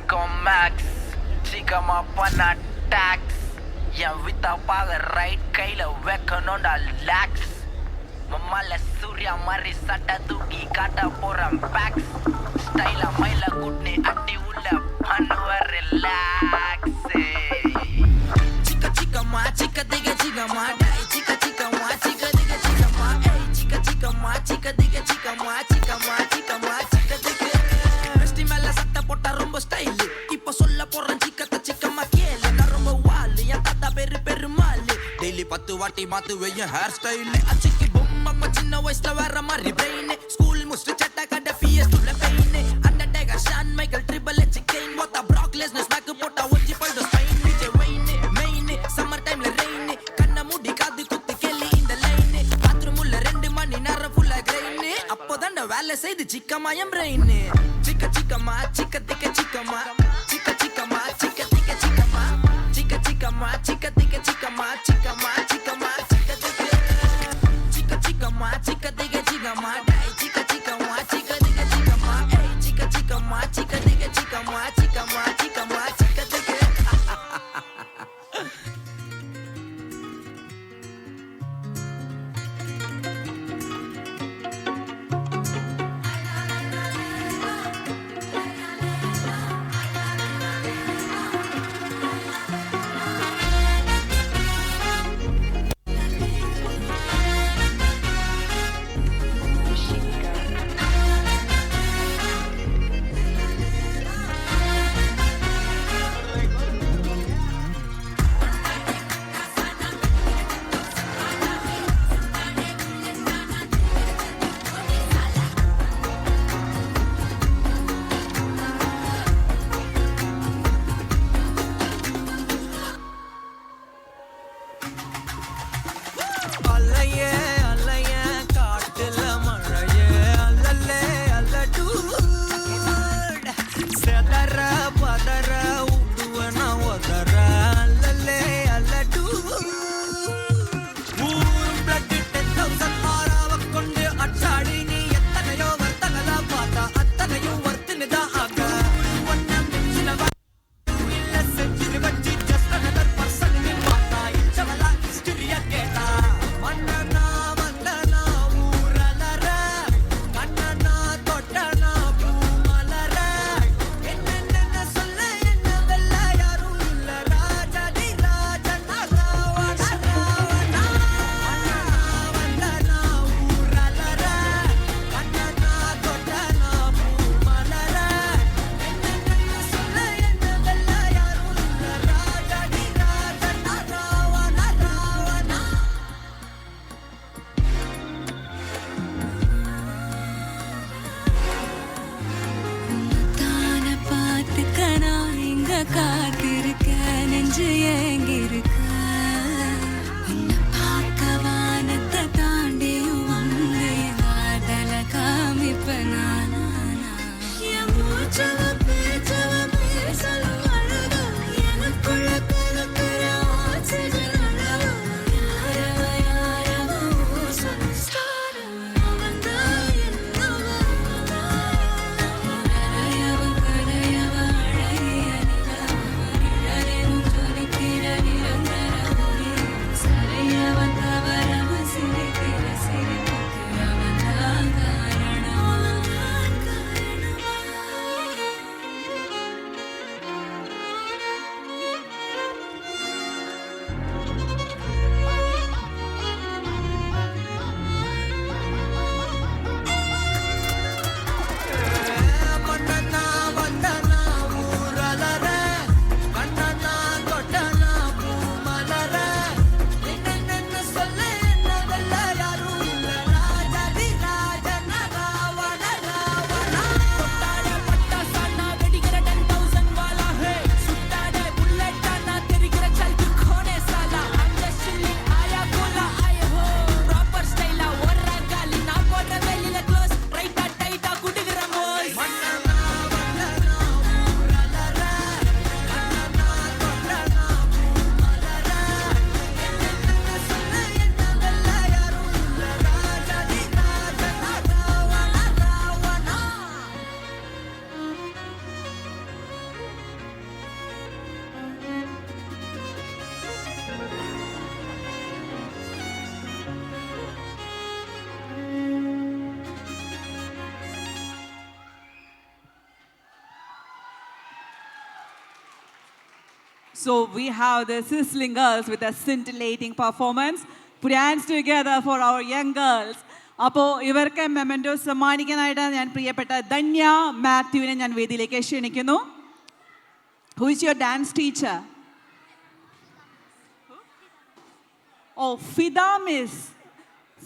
Chico Max, சீக்கிரமா பண்ண tax என் வித்தா பாக ரைட் கையில வைக்கணும்டா லாக்ஸ் மம்மால சூர்யா மாதிரி சட்டை தூக்கி காட்ட போறேன் பேக்ஸ் ஸ்டைலா மயில குட்னி அட்டி உள்ள பண்ணுவ ரிலாக்ஸ் சிக்க சிக்கம்மா சிக்க திக சிக்கம்மா டை சிக்க சிக்கம்மா சிக்க திக சிக்கம்மா ஏய் சிக்க சிக்கம்மா சிக்க திக சிக்கம்மா சிக்கம்மா சிக்கம்மா சிக்க திக வெஸ்டி மேல சட்டை போட்டா ரொம்ப ஸ்டைல் இப்ப சொல்ல போறேன் சிக்கத்த சிக்கம்மா கேளு நான் ரொம்ப வால் என் தாத்தா பேரு பெருமாள் டெய்லி 10 வாட்டி மாத்துவேன் என் ஹேர் ஸ்டைல் அச்சிக்கு பொம்மை சின்ன வயசுல வர மாதிரி பிரெயின் ஸ்கூல் முடிச்சுட்டு சட்டை கட்ட பிஎஸ் உள்ள பெயின் Undertaker Shawn Michael triple H Kane மொத்த பிராக் லெஸ்னர் ஸ்மாக் போட்டா ஒஞ்சி போய்டும் ஸ்பெயின் விஜய் வெயின் மெயின் சம்மர் டைம்ல ரெயின் கண்ண மூடி காது குத்து கேளி இந்த லைன் பாத்ரூம் உள்ள 2 மணி நேரம் ஃபுல்லா கிரைன் அப்போதான் வேலை செய்து சிக்கம்மா என் பிரெயின் சிக்க சிக்கம்மா சிக்க திக்க சிக்கம்மா சிக்க சிக்கம்மா சிக்க திக்க சிக்கம்மா சிக்க சிக்கம்மா சிக்க திக்க சிக்கம்மா சிக்கம்மா சிக்கம்மா சிக்க திக்க சிக்க சிக்கம்மா சிக்க திக்க சிக்கம்மா டை சிக்க சிக்கம்மா சிக்க திக்க சிக்கம்மா ஏய் சிக்க சிக்கம்மா சிக்க திக்க சிக்கம்மா சிக்கம்மா சிக்கம்மா சிக்க திக்க So we have the sizzling girls with a scintillating performance. Put your hands together for our young girls. അപ്പോൾ ഇവർക്ക് മെമൻറ്റോ സമ്മാനിക്കാനായിട്ട് ഞാൻ പ്രിയപ്പെട്ട ധന്യ മാത്യുവിനെ ഞാൻ വേദിയിലേക്ക് ക്ഷണിക്കുന്നു. Who is your dance teacher? Oh, Fida Miss.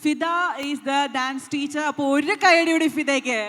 Fida is the dance teacher. അപ്പോൾ ഒരു കൈയടിയോടെ ഫിദയ്ക്ക്.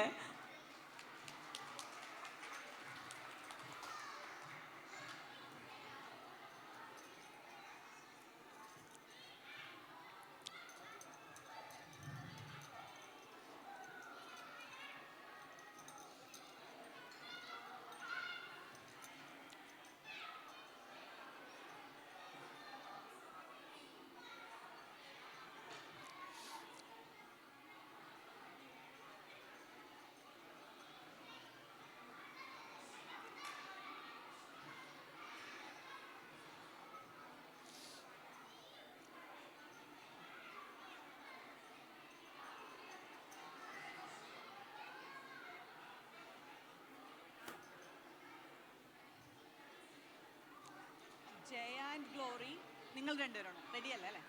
ജയ ആൻഡ് ഗ്ലോറി, നിങ്ങൾ രണ്ടുപേരാണോ റെഡി അല്ലേ? അല്ലേ?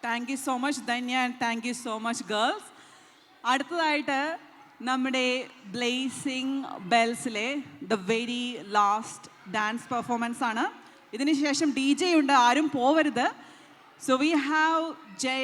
Thank you so much Dhanya and thank you so much girls. അടുത്തതായിട്ട് നമ്മുടെ ബ്ലേസിംഗ് ബെൽസിലെ the very last dance performance ആണ്. ഇതിന് ശേഷം DJ ഉണ്ട്, ആരും പോവരുത്. So we have Jay.